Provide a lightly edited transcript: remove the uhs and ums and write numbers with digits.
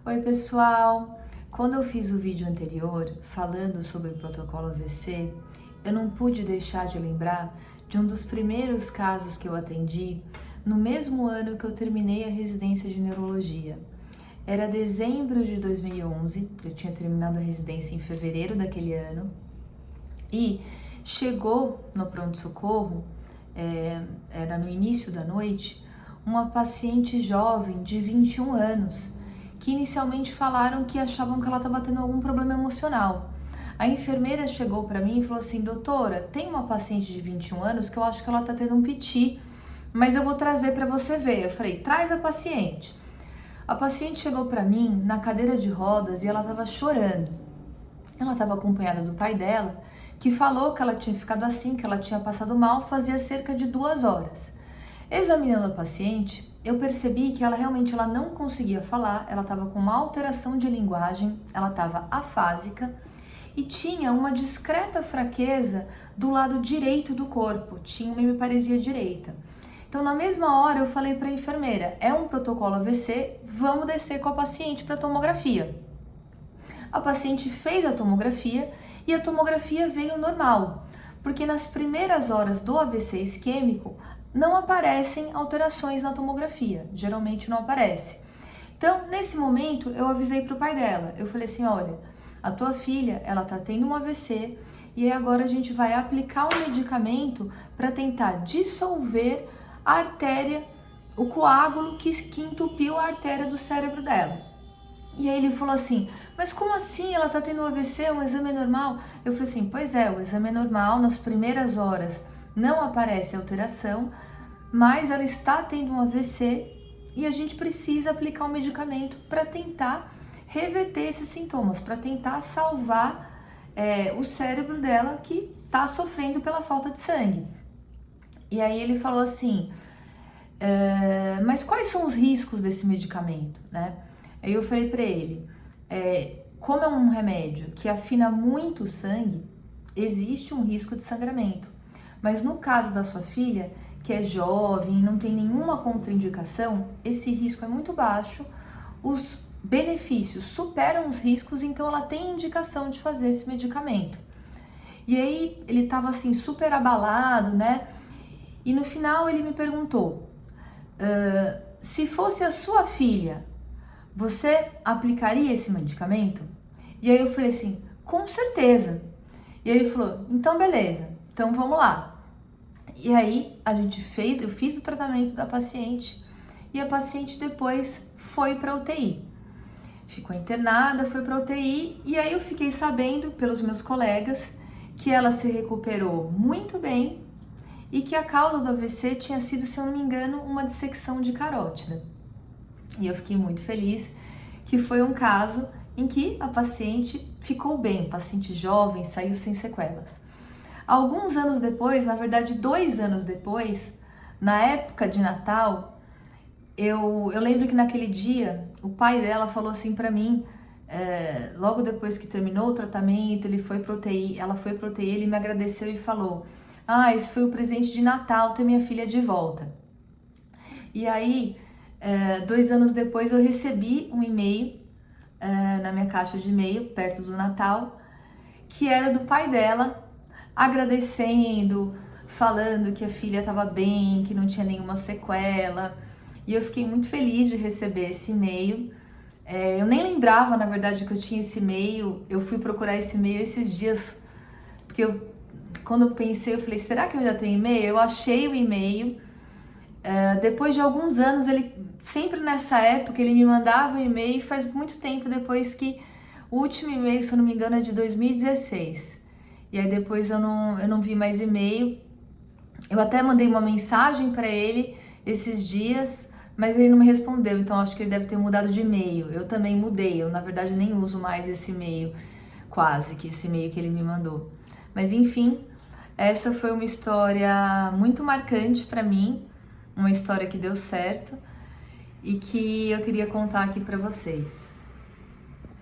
Oi pessoal, quando eu fiz o vídeo anterior falando sobre o protocolo AVC, eu não pude deixar de lembrar de um dos primeiros casos que eu atendi no mesmo ano que eu terminei a residência de neurologia. Era dezembro de 2011, eu tinha terminado a residência em fevereiro daquele ano e chegou no pronto-socorro, era no início da noite, uma paciente jovem de 21 anos, que inicialmente falaram que achavam que ela estava tendo algum problema emocional. A enfermeira chegou para mim e falou assim: doutora, tem uma paciente de 21 anos que eu acho que ela está tendo um piti, mas eu vou trazer para você ver. Eu falei: traz a paciente. A paciente chegou para mim na cadeira de rodas e ela estava chorando. Ela estava acompanhada do pai dela, que falou que ela tinha ficado assim, que ela tinha passado mal fazia cerca de 2 horas. Examinando a paciente, eu percebi que ela realmente não conseguia falar, ela estava com uma alteração de linguagem, ela estava afásica e tinha uma discreta fraqueza do lado direito do corpo, tinha uma hemiparesia direita. Então, na mesma hora, eu falei para a enfermeira: é um protocolo AVC, vamos descer com a paciente para tomografia. A paciente fez a tomografia e a tomografia veio normal, porque nas primeiras horas do AVC isquêmico não aparecem alterações na tomografia, geralmente não aparece. Então, nesse momento, eu avisei para o pai dela, eu falei assim: olha, a tua filha, ela tá tendo um AVC e agora a gente vai aplicar um medicamento para tentar dissolver a artéria, o coágulo que entupiu a artéria do cérebro dela. E aí ele falou assim: mas como assim ela tá tendo um AVC, um exame normal? Eu falei assim: pois é, o exame é normal, nas primeiras horas não aparece alteração, mas ela está tendo um AVC e a gente precisa aplicar um medicamento para tentar reverter esses sintomas, para tentar salvar o cérebro dela que está sofrendo pela falta de sangue. E aí ele falou assim: mas quais são os riscos desse medicamento, né? Aí eu falei para ele: como é um remédio que afina muito o sangue, existe um risco de sangramento. Mas no caso da sua filha, que é jovem, não tem nenhuma contraindicação, esse risco é muito baixo, os benefícios superam os riscos, então ela tem indicação de fazer esse medicamento. E aí ele estava assim super abalado, né? E no final ele me perguntou: se fosse a sua filha, você aplicaria esse medicamento? E aí eu falei assim: com certeza. E ele falou: então beleza, então vamos lá. E aí eu fiz o tratamento da paciente e a paciente depois foi para UTI. Ficou internada, foi para UTI e aí eu fiquei sabendo pelos meus colegas que ela se recuperou muito bem e que a causa do AVC tinha sido, se eu não me engano, uma dissecção de carótida. E eu fiquei muito feliz que foi um caso em que a paciente ficou bem, paciente jovem, saiu sem sequelas. Alguns anos depois, na verdade 2 anos depois, na época de Natal, eu lembro que naquele dia o pai dela falou assim para mim, logo depois que terminou o tratamento, ela foi para UTI, ele me agradeceu e falou: esse foi o presente de Natal, ter minha filha de volta. E aí, 2 anos depois, eu recebi um e-mail na minha caixa de e-mail, perto do Natal, que era do pai dela, agradecendo, falando que a filha estava bem, que não tinha nenhuma sequela. E eu fiquei muito feliz de receber esse e-mail. Eu nem lembrava, na verdade, que eu tinha esse e-mail. Eu fui procurar esse e-mail esses dias, porque quando eu pensei, eu falei: será que eu ainda tenho e-mail? Eu achei o e-mail. Depois de alguns anos, sempre nessa época, ele me mandava um e-mail, faz muito tempo depois que o último e-mail, se eu não me engano, é de 2016. E aí depois eu não vi mais e-mail. Eu até mandei uma mensagem para ele esses dias, mas ele não me respondeu, então acho que ele deve ter mudado de e-mail. Eu também mudei, eu na verdade nem uso mais esse e-mail, quase que esse e-mail que ele me mandou. Mas enfim, essa foi uma história muito marcante para mim, uma história que deu certo e que eu queria contar aqui para vocês.